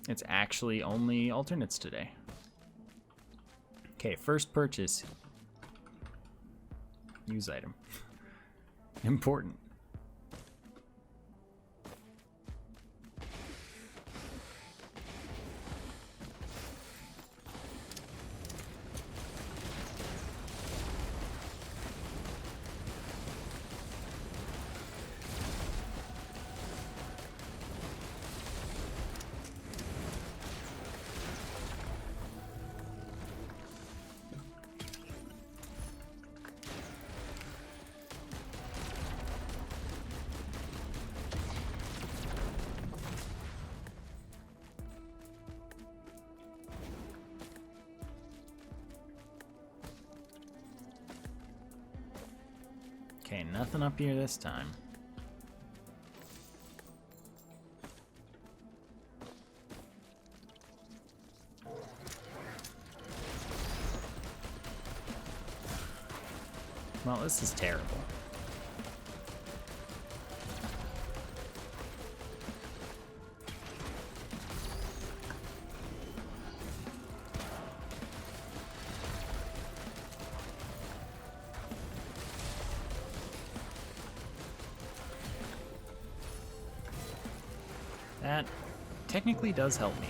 It's actually only alternates today. Okay, first purchase. Use item. Important. Okay, nothing up here this time. Well, this is terrible. That technically does help me.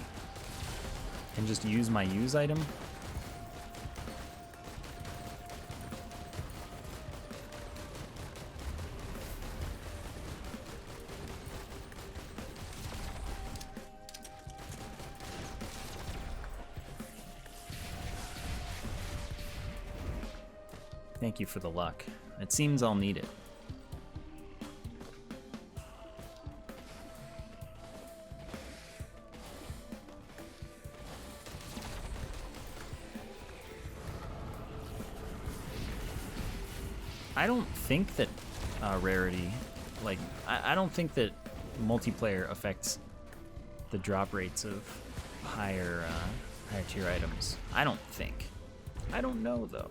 And just use my use item. Thank you for the luck. It seems I'll need it. I don't think that rarity, like, I don't think that multiplayer affects the drop rates of higher tier items. I don't think. I don't know though.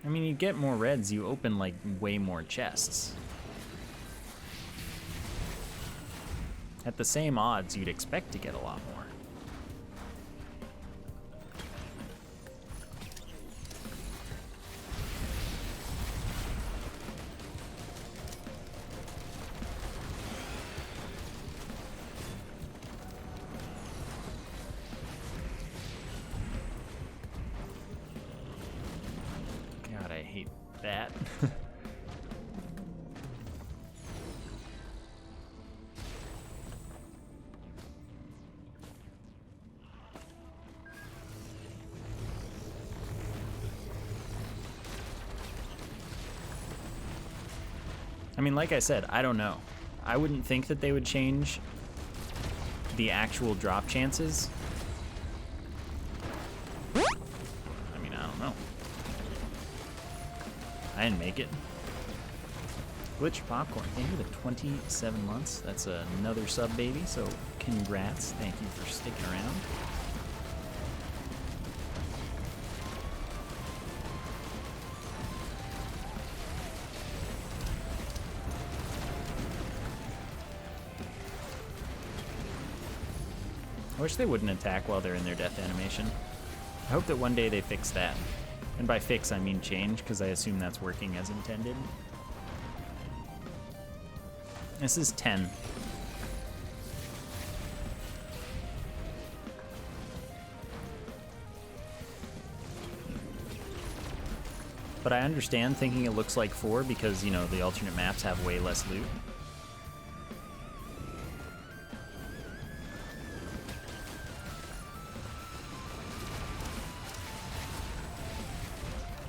I mean, you get more reds, you open, like, way more chests. At the same odds, you'd expect to get a lot more. I hate that. I mean, like I said, I don't know. I wouldn't think that they would change the actual drop chances. I mean, I don't know. I didn't make it. Glitch Popcorn, thank you for the 27 months. That's another sub, baby, so congrats. Thank you for sticking around. I wish they wouldn't attack while they're in their death animation. I hope that one day they fix that. And by fix, I mean change, because I assume that's working as intended. This is 10. But I understand thinking it looks like 4 because, you know, the alternate maps have way less loot.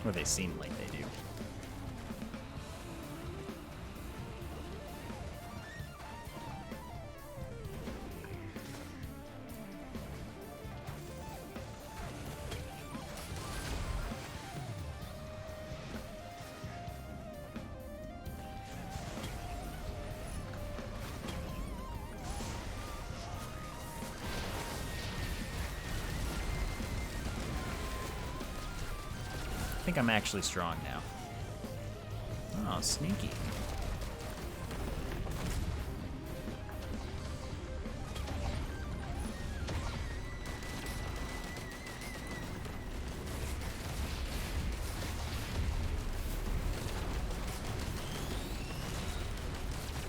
Or they seem like they do. I think I'm actually strong now. Oh, sneaky.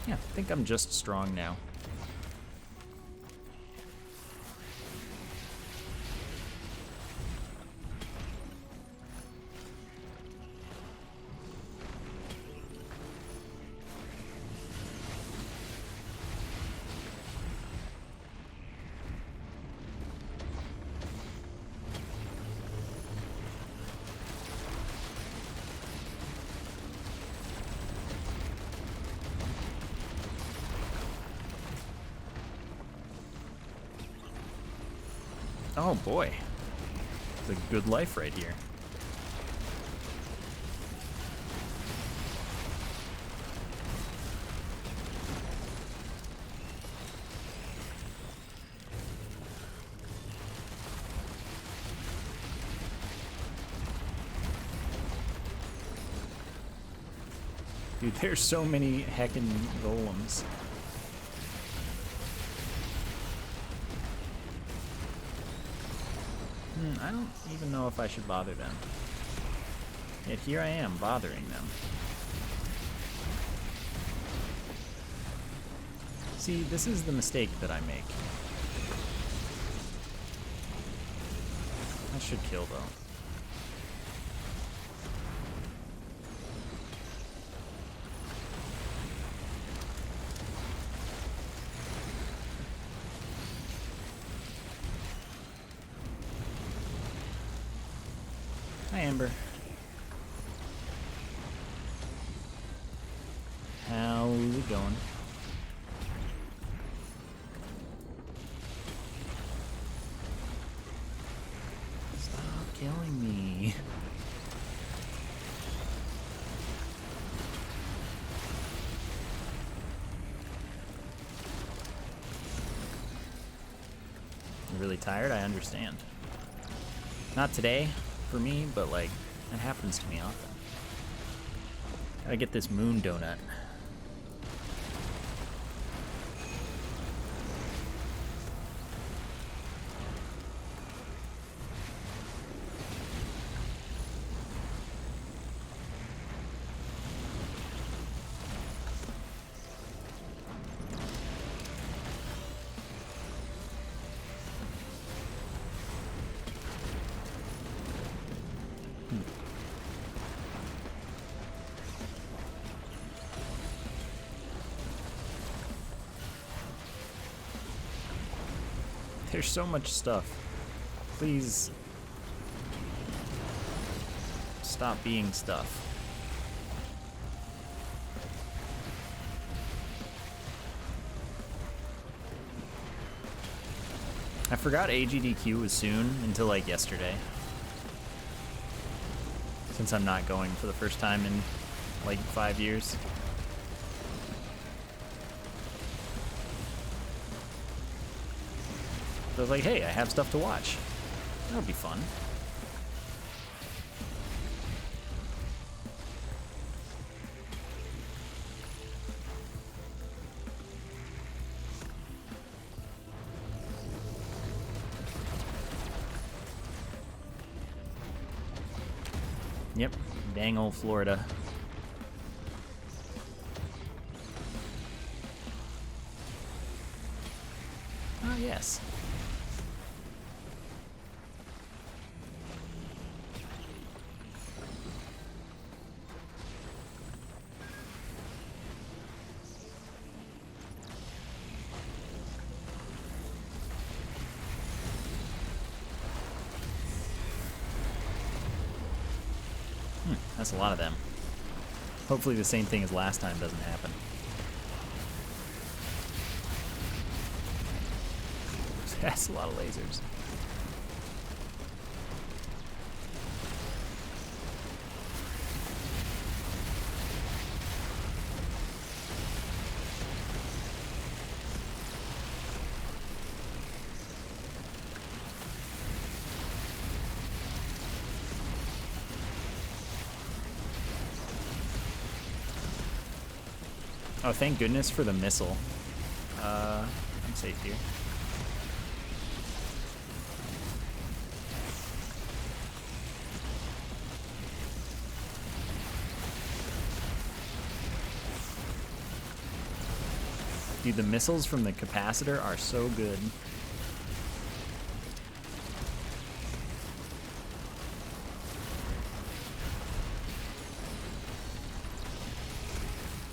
Yeah, I think I'm just strong now. Oh boy, it's a good life right here. Dude, there's so many heckin' golems. I don't even know if I should bother them. Yet here I am, bothering them. See, this is the mistake that I make. I should kill, though. Hi, Amber. How's it going? Stop killing me. You're really tired? I understand. Not today. For me, but like, it happens to me often. Gotta get this moon donut. There's so much stuff. Please stop being stuff. I forgot AGDQ was soon until like yesterday. Since I'm not going for the first time in like 5 years. So I was like, hey, I have stuff to watch. That'll be fun. Yep, dang old Florida. Ah, yes. That's a lot of them. Hopefully the same thing as last time doesn't happen. That's a lot of lasers. Oh, thank goodness for the missile. I'm safe here. Dude, the missiles from the capacitor are so good.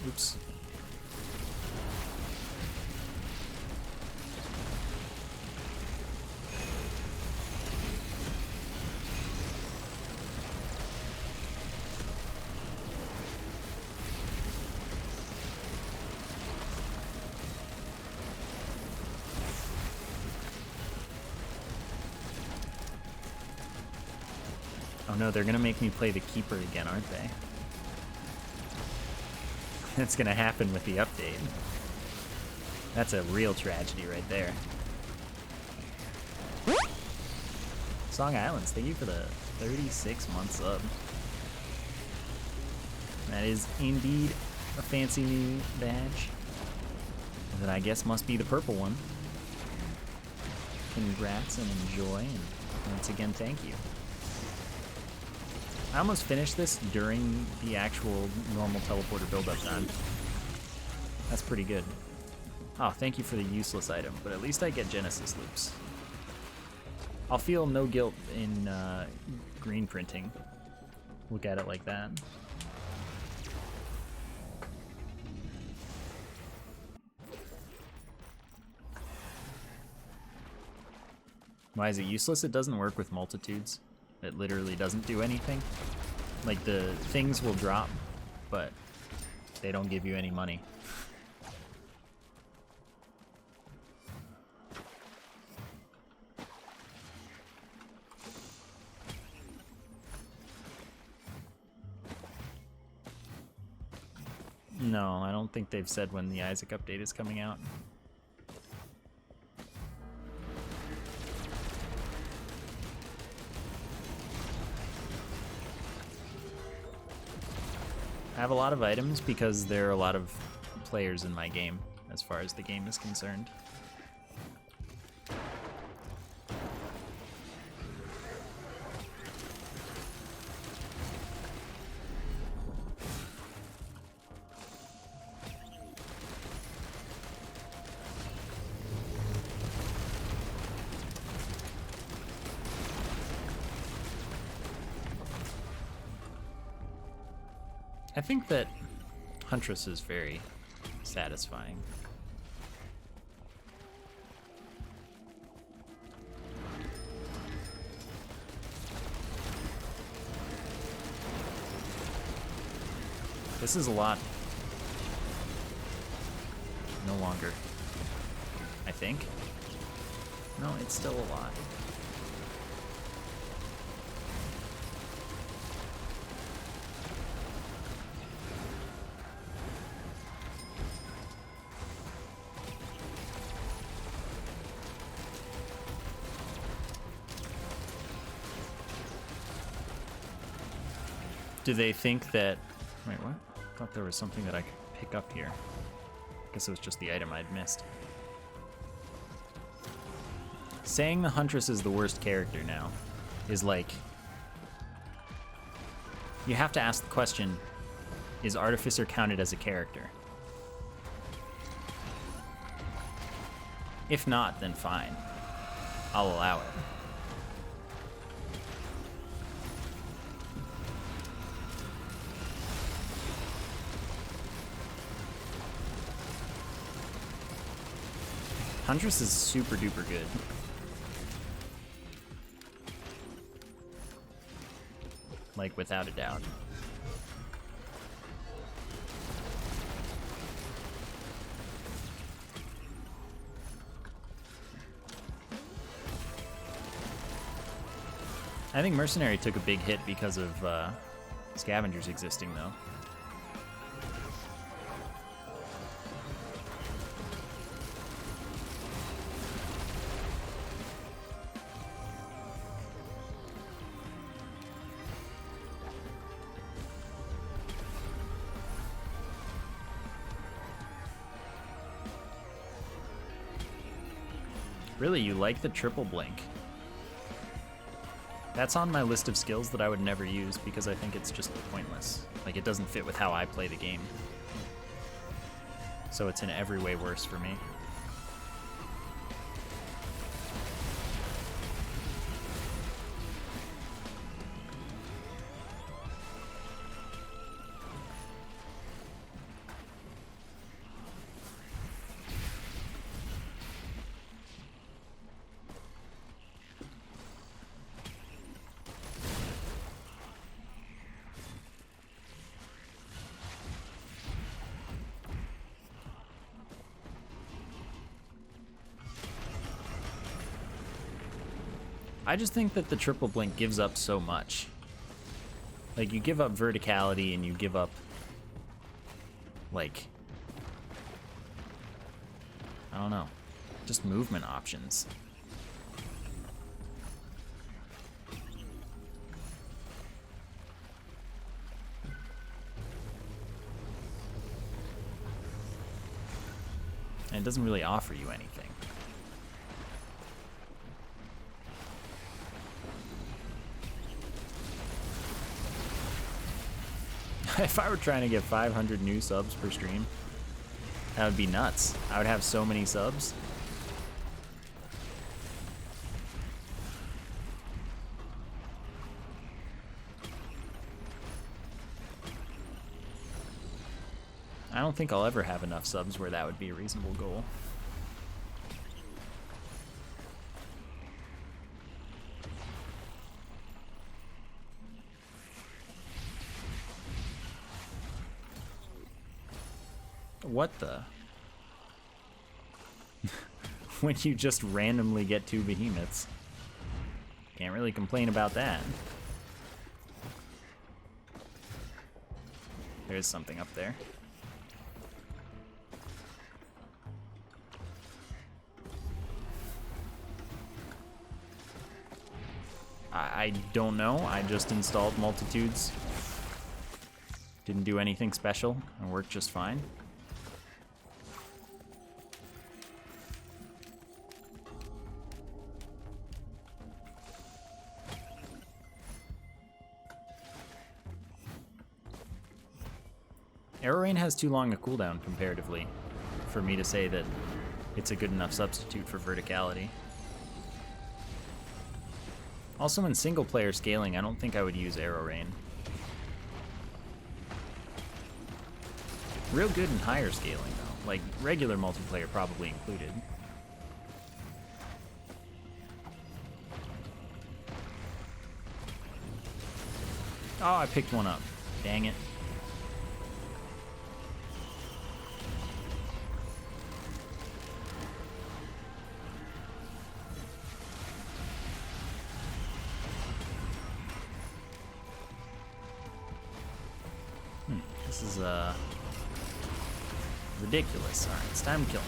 Oops. Oh no, they're gonna make me play the Keeper again, aren't they? That's gonna happen with the update. That's a real tragedy right there. Song Islands, thank you for the 36-month sub. That is indeed a fancy new badge. That I guess must be the purple one. Congrats and enjoy, and once again, thank you. I almost finished this during the actual normal teleporter build-up time. That's pretty good. Oh, thank you for the useless item, but at least I get Genesis loops. I'll feel no guilt in green printing. Look at it like that. Why is it useless? It doesn't work with multitudes. It literally doesn't do anything. Like, the things will drop, but they don't give you any money. No, I don't think they've said when the Isaac update is coming out. I have a lot of items because there are a lot of players in my game, as far as the game is concerned. I think that Huntress is very satisfying. This is a lot. No longer. I think. No, it's still a lot. Do they think that... Wait, what? I thought there was something that I could pick up here. I guess it was just the item I'd missed. Saying the Huntress is the worst character now is like... You have to ask the question, is Artificer counted as a character? If not, then fine. I'll allow it. Huntress is super duper good. Like, without a doubt. I think Mercenary took a big hit because of Scavengers existing, though. Really, you like the triple blink? That's on my list of skills that I would never use because I think it's just pointless. Like, it doesn't fit with how I play the game. So it's in every way worse for me. I just think that the triple blink gives up so much. Like, you give up verticality and you give up, like, I don't know, just movement options. And it doesn't really offer you anything. If I were trying to get 500 new subs per stream, that would be nuts. I would have so many subs. I don't think I'll ever have enough subs where that would be a reasonable goal. What the? When you just randomly get 2 behemoths. Can't really complain about that. There's something up there. I don't know. I just installed Multitudes. Didn't do anything special. It worked just fine. Arrow Rain has too long a cooldown comparatively for me to say that it's a good enough substitute for verticality. Also, in single player scaling, I don't think I would use Arrow Rain. Real good in higher scaling though, like regular multiplayer probably included. Oh, I picked one up. Dang it. This is ridiculous. Alright, it's time to kill him.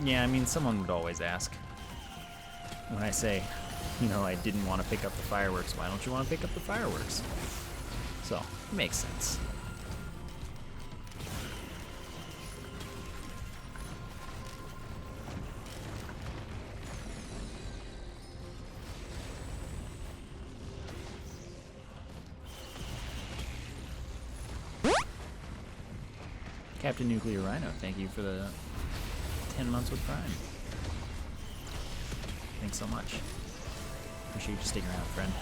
Yeah, I mean, someone would always ask. When I say, you know, I didn't want to pick up the fireworks, why don't you want to pick up the fireworks? So, it makes sense. Captain Nuclear Rhino, thank you for the 10 months with Prime. Thanks so much. Appreciate you sticking around, friend.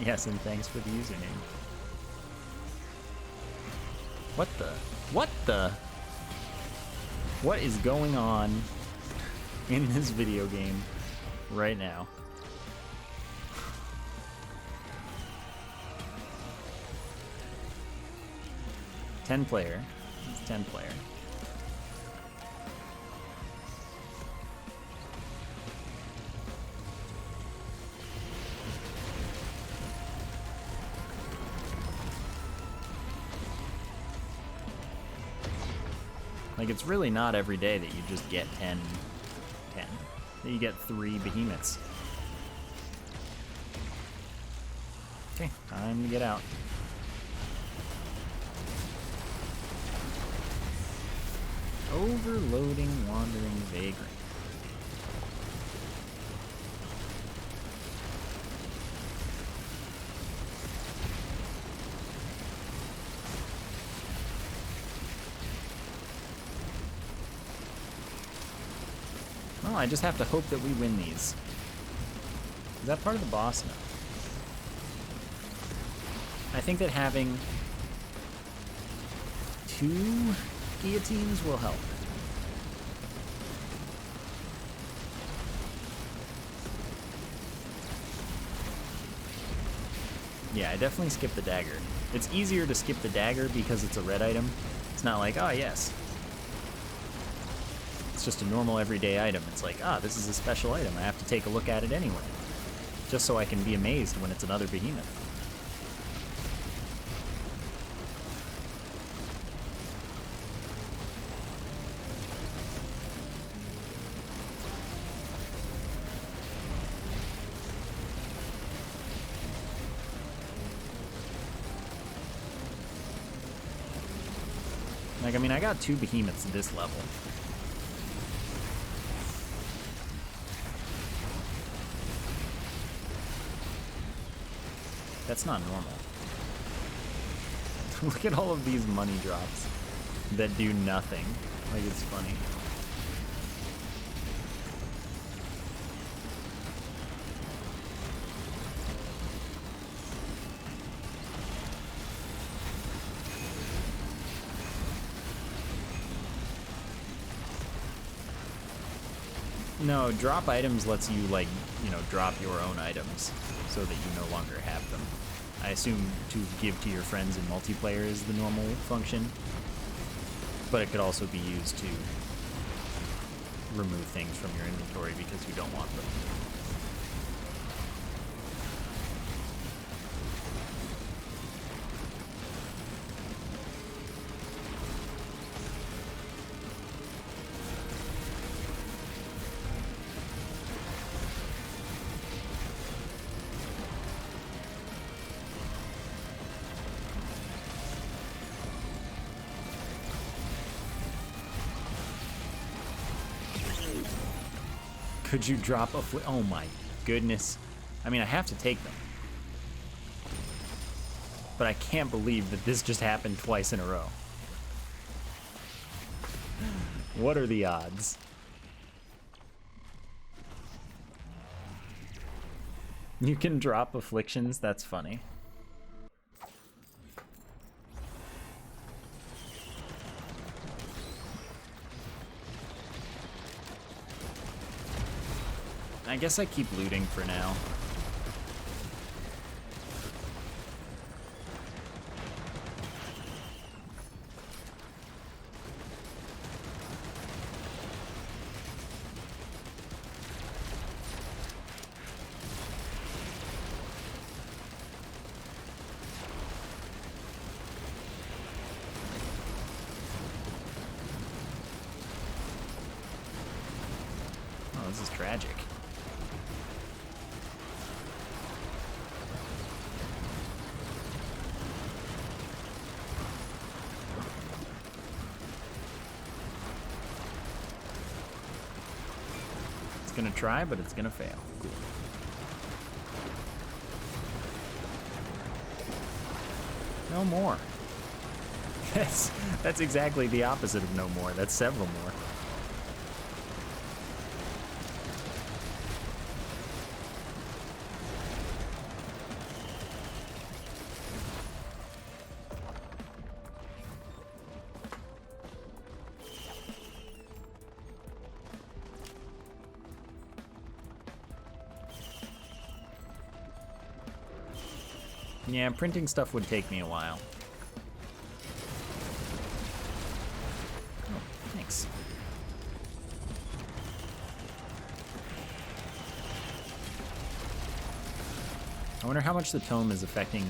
Yes, and thanks for the username. What the? What the? What is going on in this video game right now? Ten player. It's 10 player. Like, it's really not every day that you just get 10, that you get 3 behemoths. Okay, time to get out. Overloading Wandering Vagrant. Well, I just have to hope that we win these. Is that part of the boss? No. I think that having 2 guillotines will help. Yeah, I definitely skipped the dagger. It's easier to skip the dagger because it's a red item. It's not like, oh yes. It's just a normal everyday item. It's like, ah, this is a special item. I have to take a look at it anyway. Just so I can be amazed when it's another behemoth. Like, I mean, I got 2 behemoths at this level. That's not normal. Look at all of these money drops that do nothing. Like, it's funny. No, drop items lets you, like, you know, drop your own items so that you no longer have them. I assume to give to your friends in multiplayer is the normal function, but it could also be used to remove things from your inventory because you don't want them. Could you drop a oh my goodness. I mean, I have to take them. But I can't believe that this just happened twice in a row. What are the odds? You can drop afflictions? That's funny. I guess I keep looting for now. Oh, this is tragic. Gonna try, but it's gonna fail. Cool. No more. That's exactly the opposite of no more. That's several more. Yeah, printing stuff would take me a while. Oh, thanks. I wonder how much the tome is affecting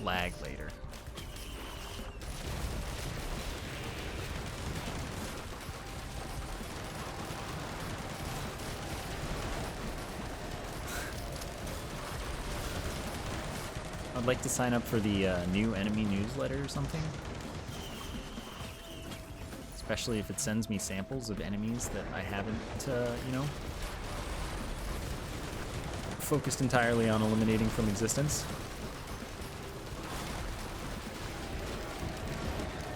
lag later. I'd like to sign up for the new enemy newsletter or something. Especially if it sends me samples of enemies that I haven't, you know, focused entirely on eliminating from existence.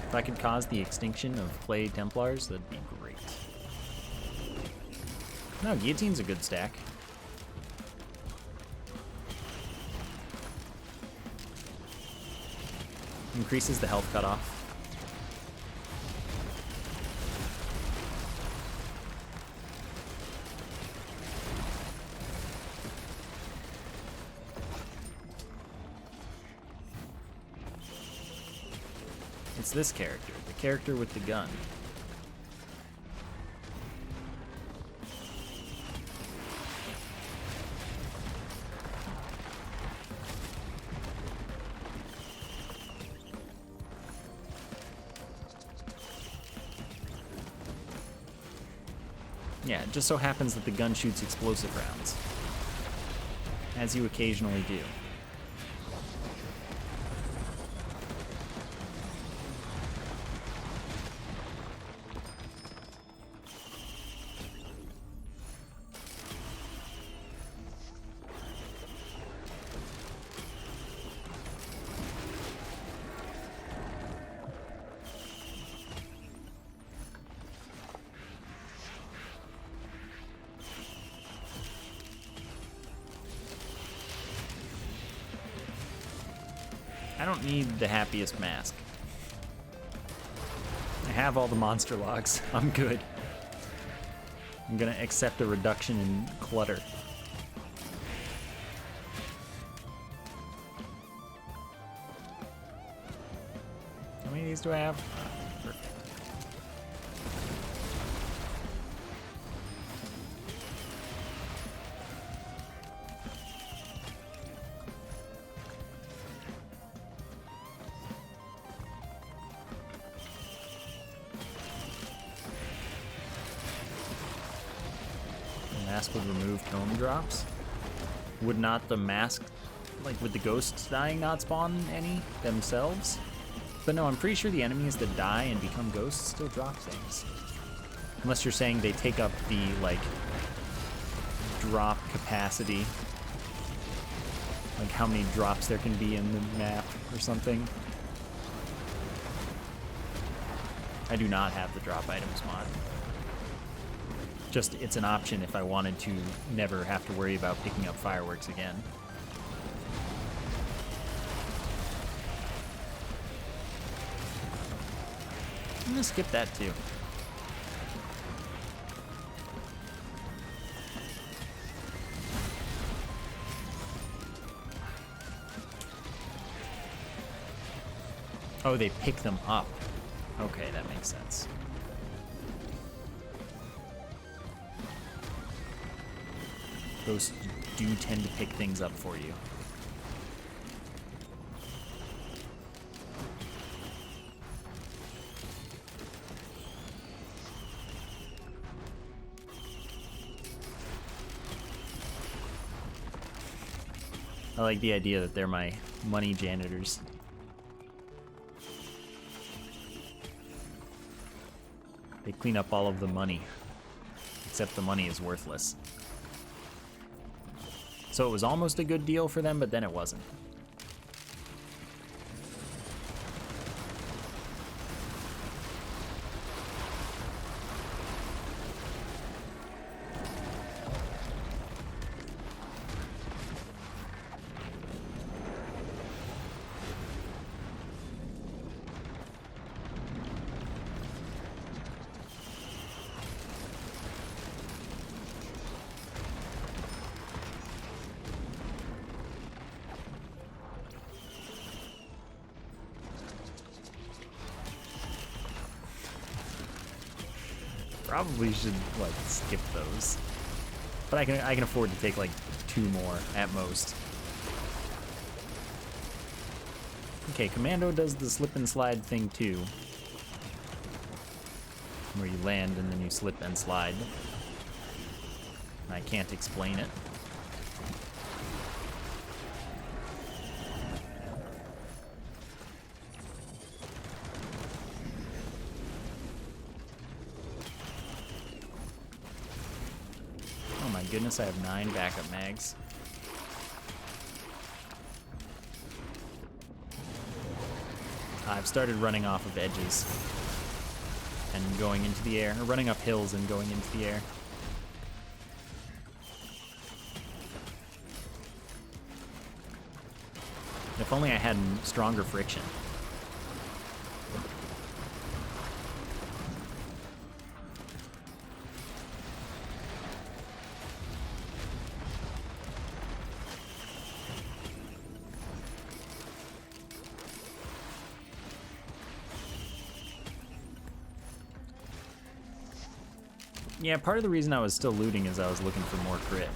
If I could cause the extinction of clay Templars, that'd be great. No, Guillotine's a good stack. Increases the health cutoff. It's this character, the character with the gun. Yeah, it just so happens that the gun shoots explosive rounds, as you occasionally do. I don't need the happiest mask. I have all the monster logs. I'm good. I'm gonna accept a reduction in clutter. How many of these do I have? Perfect. Mask would remove tome drops. Would not the mask, like would the ghosts dying not spawn any themselves? But no, I'm pretty sure the enemies that die and become ghosts still drop things. Unless you're saying they take up the, like, drop capacity. Like how many drops there can be in the map or something. I do not have the drop items mod. Just, it's an option if I wanted to never have to worry about picking up fireworks again. I'm gonna skip that too. Oh, they pick them up. Okay, that makes sense. Those do tend to pick things up for you. I like the idea that they're my money janitors. They clean up all of the money, except the money is worthless. So it was almost a good deal for them, but then it wasn't. Probably should like skip those, but I can afford to take like 2 more at most. Okay, Commando does the slip and slide thing too, where you land and then you slip and slide. I can't explain it. goodness, I have 9 backup mags. I've started running off of edges and going into the air, or running up hills and going into the air. If only I had stronger friction. Yeah, part of the reason I was still looting is I was looking for more crit.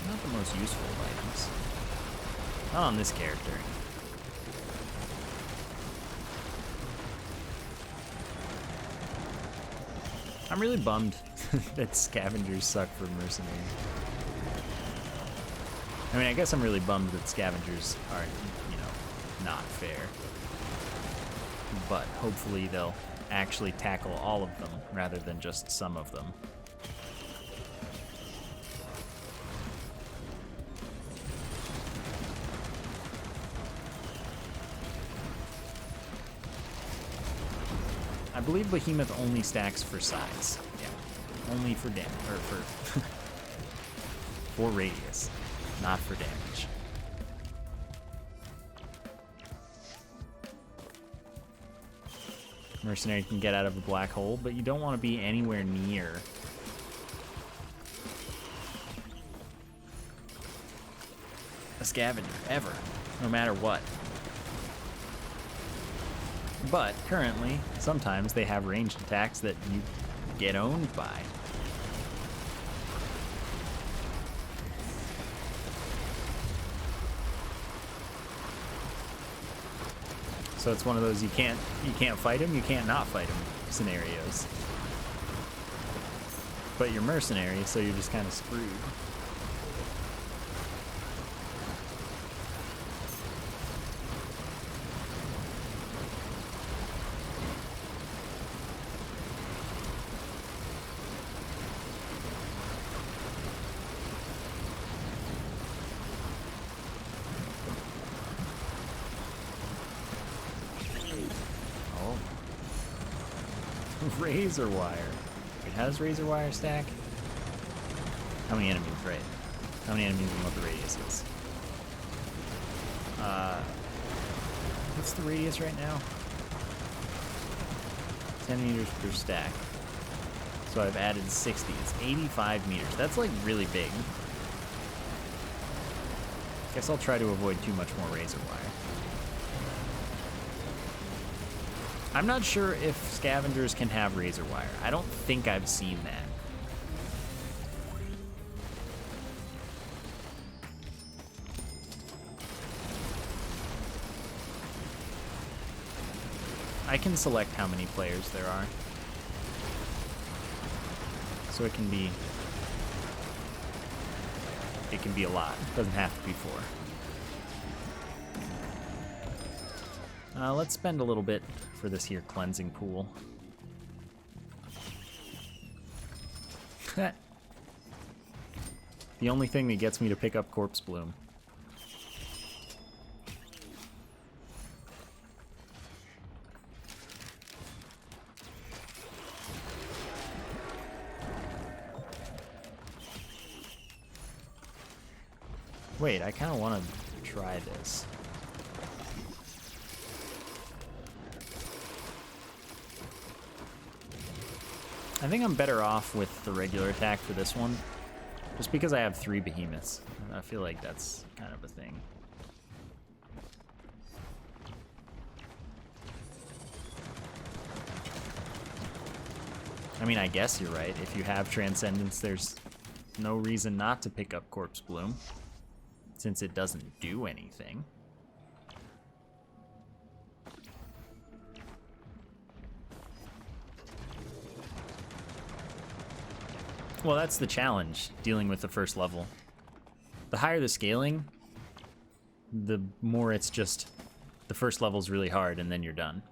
Not the most useful of items. Not on this character. I'm really bummed that scavengers suck for mercenaries. I mean, I guess I'm really bummed that scavengers are, you know, not fair. But hopefully they'll actually tackle all of them rather than just some of them. I believe Behemoth only stacks for size. Yeah, only for damage, or for for radius, not for damage. Mercenary can get out of a black hole, but you don't want to be anywhere near a scavenger, ever, no matter what. But currently, sometimes they have ranged attacks that you get owned by. So it's one of those you can't fight him, you can't not fight him scenarios. But you're mercenary, so you're just kind of screwed. Razor wire. It has razor wire stack. How many enemies, right? How many enemies and what the radius is? What's the radius right now? 10 meters per stack. So I've added 60. It's 85 meters. That's like really big. Guess I'll try to avoid too much more razor wire. I'm not sure if scavengers can have razor wire. I don't think I've seen that. I can select how many players there are. So it can be a lot. It doesn't have to be 4. Let's spend a little bit for this here cleansing pool. The only thing that gets me to pick up Corpse Bloom. Wait, I kind of want to try this. I think I'm better off with the regular attack for this one, just because I have 3 behemoths. I feel like that's kind of a thing. I mean, I guess you're right. If you have Transcendence, there's no reason not to pick up Corpse Bloom, since it doesn't do anything. Well, that's the challenge, dealing with the first level. The higher the scaling, the more it's just the first level's really hard and then you're done.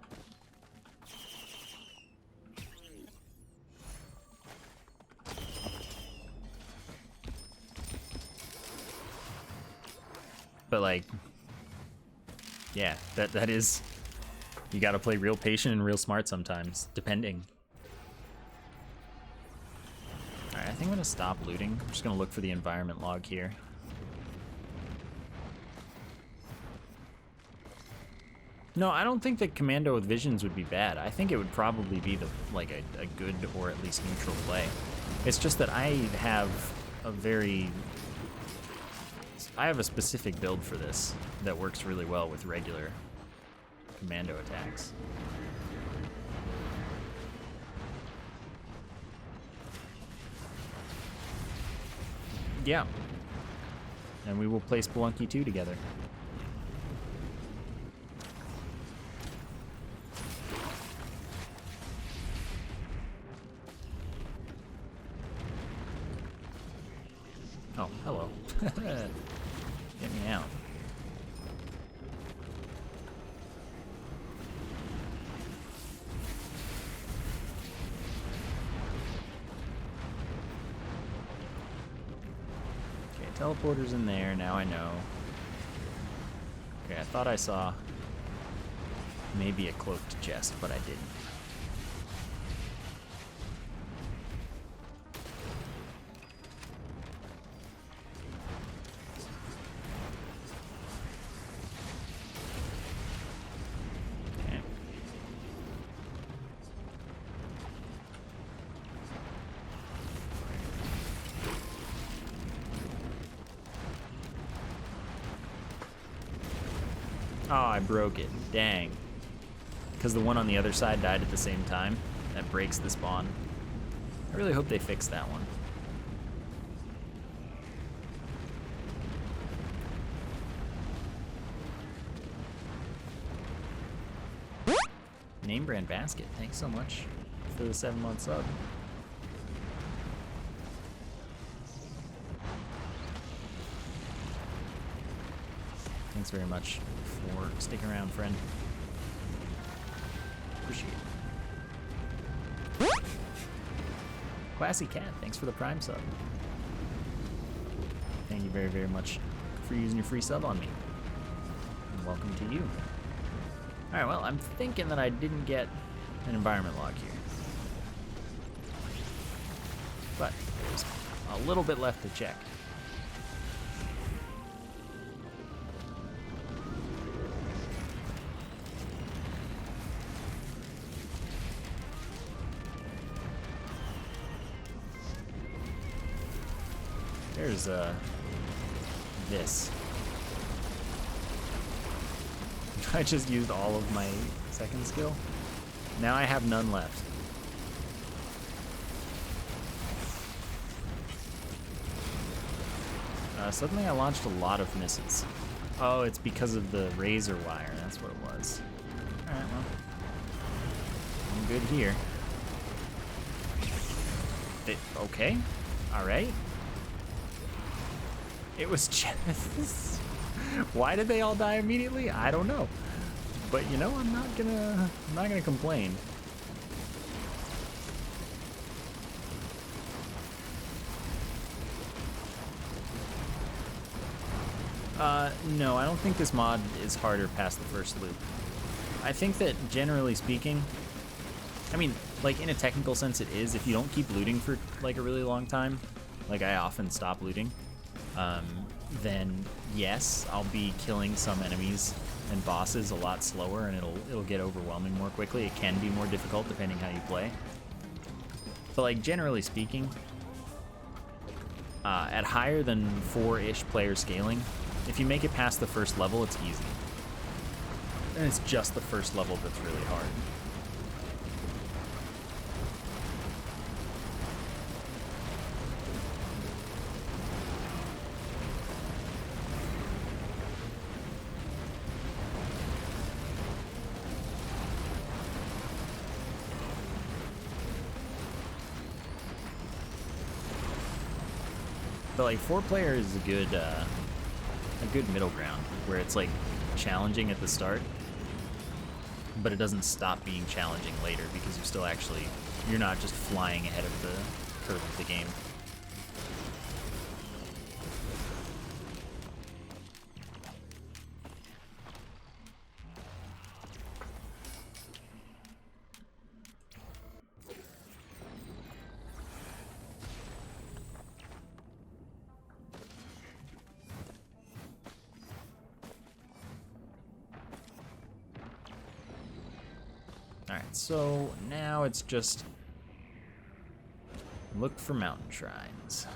But like, yeah, that is, you gotta play real patient and real smart sometimes, depending. Alright, I think I'm gonna stop looting. I'm just gonna look for the environment log here. No, I don't think that Commando with Visions would be bad. I think it would probably be the like a good or at least neutral play. It's just that I have a specific build for this that works really well with regular Commando attacks. Yeah. And we will play Spelunky 2 together. Oh, hello. Get me out. Okay, teleporter's in there, now I know. Okay, I thought I saw maybe a cloaked chest, but I didn't. Oh, I broke it. Dang. Because the one on the other side died at the same time. That breaks the spawn. I really hope they fix that one. Name brand basket. Thanks so much for the 7-month sub. Thanks very much for sticking around, friend. Appreciate it. Classy Cat, thanks for the Prime sub. Thank you very, very much for using your free sub on me. And welcome to you. Alright, well, I'm thinking that I didn't get an environment log here. But there's a little bit left to check. There's this. I just used all of my second skill. Now I have none left. Suddenly I launched a lot of missiles. Oh, it's because of the razor wire. That's what it was. Alright, well. I'm good here. Okay. Alright. It was just... Why did they all die immediately? I don't know. But you know, I'm not gonna complain. No, I don't think this mod is harder past the first loop. I think that generally speaking, I mean, like in a technical sense it is. If you don't keep looting for like a really long time, like I often stop looting, then yes, I'll be killing some enemies and bosses a lot slower, and it'll get overwhelming more quickly. It can be more difficult depending how you play. But like generally speaking, at higher than 4-ish player scaling, if you make it past the first level, it's easy. And it's just the first level that's really hard. But like 4-player is a good middle ground where it's like challenging at the start, but it doesn't stop being challenging later because you're not just flying ahead of the curve of the game. Alright, so now it's just look for mountain shrines.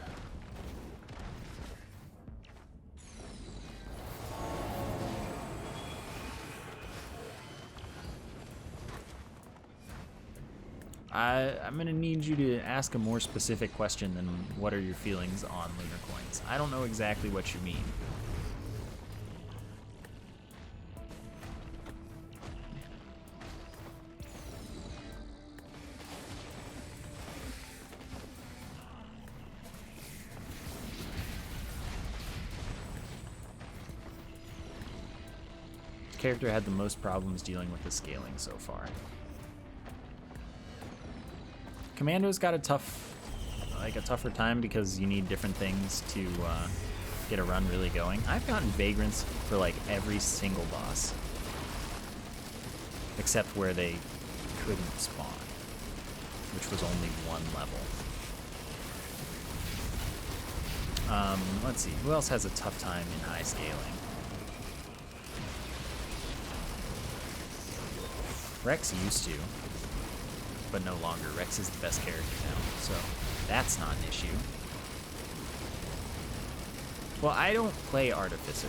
I'm gonna need you to ask a more specific question than what are your feelings on lunar coins. I don't know exactly what you mean. Character had the most problems dealing with the scaling so far. Commando's got a tougher time because you need different things to get a run really going. I've gotten vagrants for like every single boss, except where they couldn't spawn, which was only one level. Let's see, who else has a tough time in high scaling? Rex used to, but no longer. Rex is the best character now, so that's not an issue. Well, I don't play Artificer.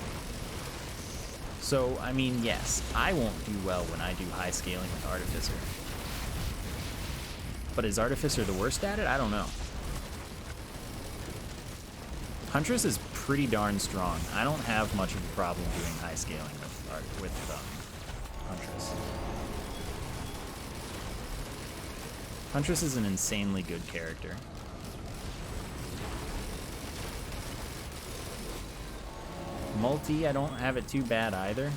So, I mean, yes, I won't do well when I do high scaling with Artificer. But is Artificer the worst at it? I don't know. Huntress is pretty darn strong. I don't have much of a problem doing high scaling with Huntress. Huntress is an insanely good character. Multi, I don't have it too bad either.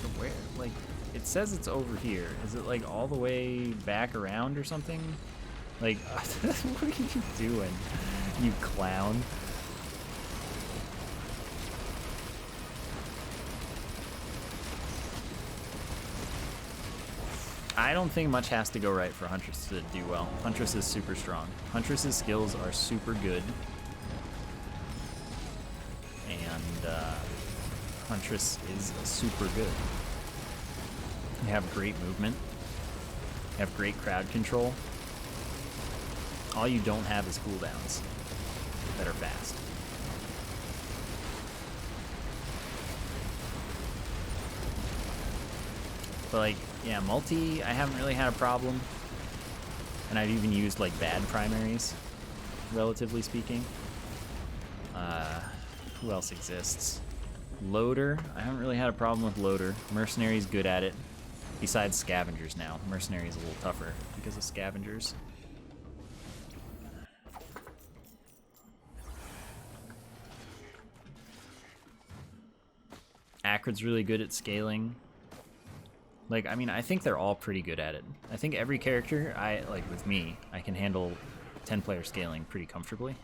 So where, like, it says it's over here. Is it like all the way back around or something? Like, what are you doing, you clown? I don't think much has to go right for Huntress to do well. Huntress is super strong. Huntress's skills are super good. And Huntress is super good. You have great movement. You have great crowd control. All you don't have is cooldowns that are fast. But like, yeah, multi, I haven't really had a problem. And I've even used like bad primaries, relatively speaking. Who else exists? Loader, I haven't really had a problem with Loader. Mercenary's good at it. Besides Scavengers now. Mercenary's a little tougher because of Scavengers. Acrid's really good at scaling. Like, I mean, I think they're all pretty good at it. I think every character, like with me, I can handle 10-player scaling pretty comfortably.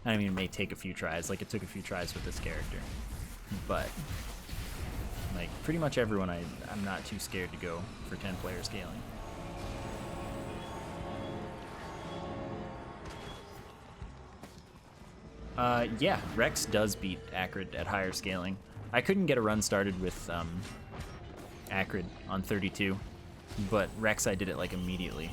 I mean, it may take a few tries, like it took a few tries with this character. But, like, pretty much everyone, I'm not too scared to go for 10-player scaling. Yeah, Rex does beat Acrid at higher scaling. I couldn't get a run started with Acrid on 32, but Rex I did it like immediately.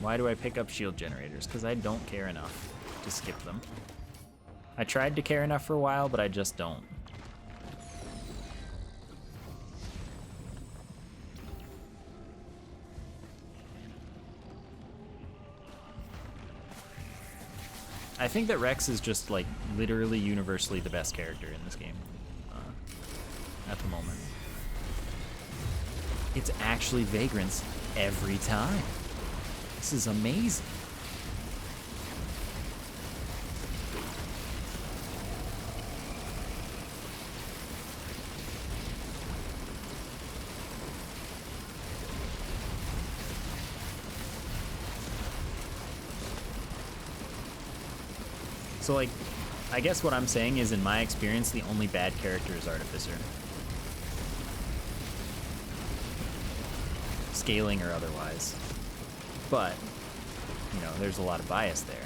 Why do I pick up shield generators? Because I don't care enough to skip them. I tried to care enough for a while, but I just don't. I think that Rex is just like literally universally the best character in this game. at the moment. It's actually vagrants every time. This is amazing. So, like, I guess what I'm saying is, in my experience, the only bad character is Artificer. Scaling or otherwise. But, you know, there's a lot of bias there.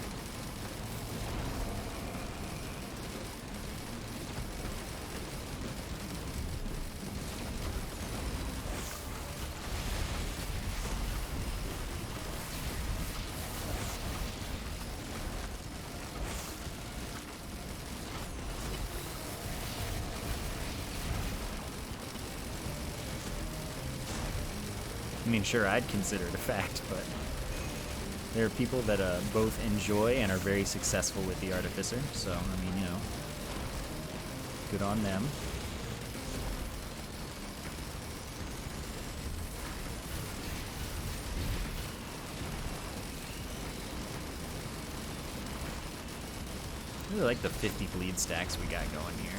I mean, sure, I'd consider it a fact, but there are people that both enjoy and are very successful with the Artificer, so, I mean, you know, good on them. I really like the 50 bleed stacks we got going here.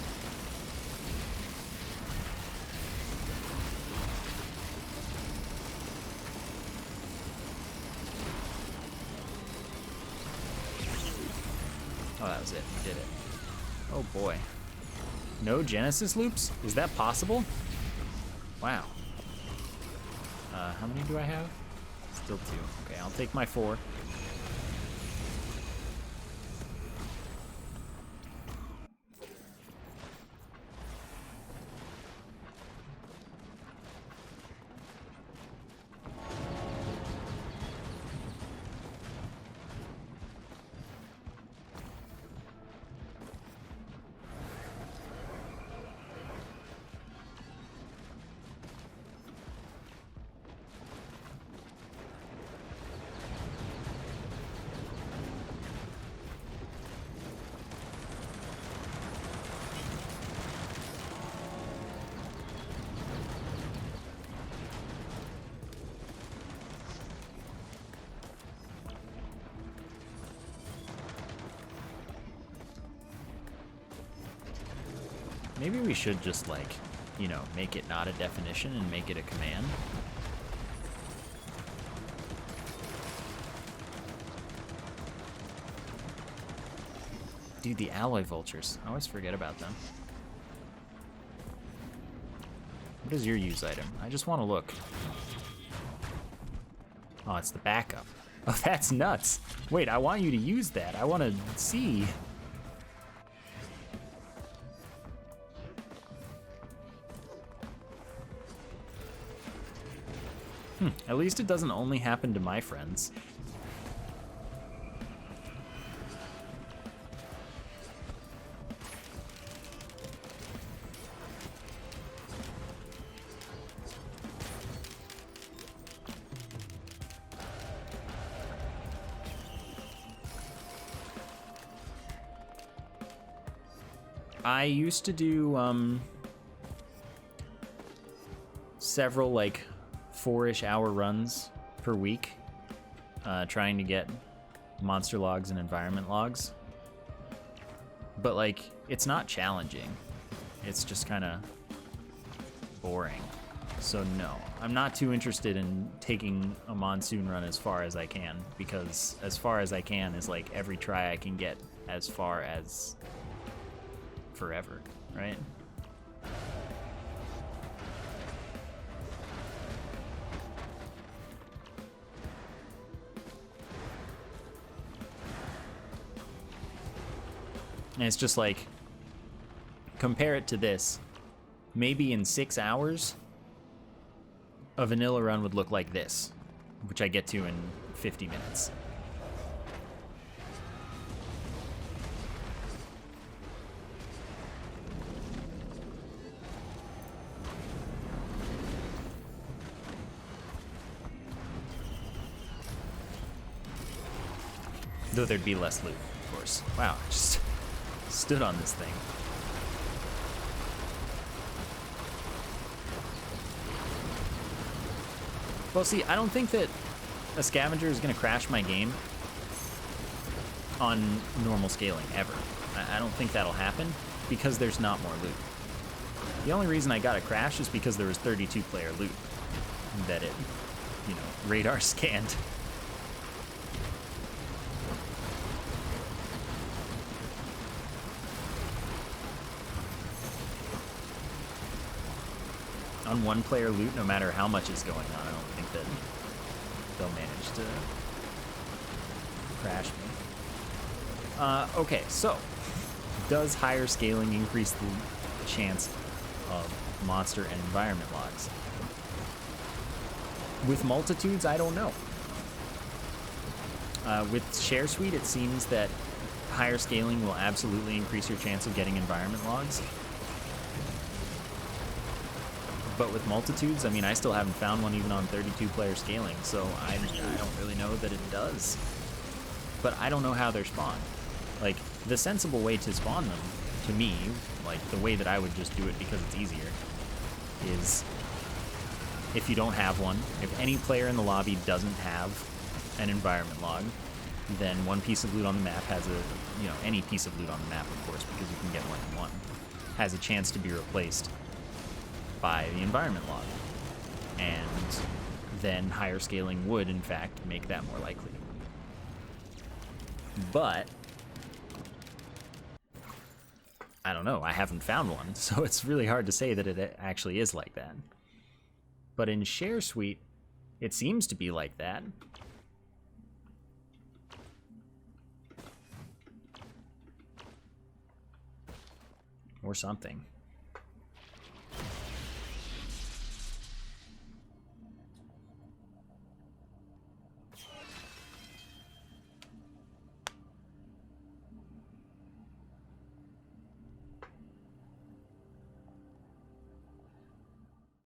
Oh, that was it. We did it. Oh boy. No Genesis loops? Is that possible? Wow. How many do I have? Still 2. Okay, I'll take my 4. Maybe we should just, like, you know, make it not a definition and make it a command. Dude, the alloy vultures. I always forget about them. What is your use item? I just want to look. Oh, it's the backup. Oh, that's nuts. Wait, I want you to use that. I want to see. At least it doesn't only happen to my friends. I used to do several, like, 4-ish hour runs per week, trying to get monster logs and environment logs. But, like, it's not challenging. It's just kind of boring. So no, I'm not too interested in taking a monsoon run as far as I can, because as far as I can is like every try I can get as far as forever, right? And it's just like, compare it to this. Maybe in 6 hours, a vanilla run would look like this, which I get to in 50 minutes. Though there'd be less loot, of course. Wow, I just stood on this thing. Well, see, I don't think that a scavenger is going to crash my game on normal scaling, ever. I don't think that'll happen, because there's not more loot. The only reason I got a crash is because there was 32-player loot that it, you know, radar scanned. On one-player loot, no matter how much is going on, I don't think that they'll manage to crash me. Okay, so does higher scaling increase the chance of monster and environment logs? With multitudes, I don't know. With Share Suite, it seems that higher scaling will absolutely increase your chance of getting environment logs. But with multitudes, I mean, I still haven't found one even on 32-player scaling, so I don't really know that it does. But I don't know how they're spawned. Like, the sensible way to spawn them, to me, like, the way that I would just do it because it's easier, is if you don't have one, if any player in the lobby doesn't have an environment log, then one piece of loot on the map has a, you know, any piece of loot on the map, of course, because you can get more than one, has a chance to be replaced by the environment log. And then higher scaling would, in fact, make that more likely. But I don't know, I haven't found one, so it's really hard to say that it actually is like that. But in Share Suite, it seems to be like that. Or something.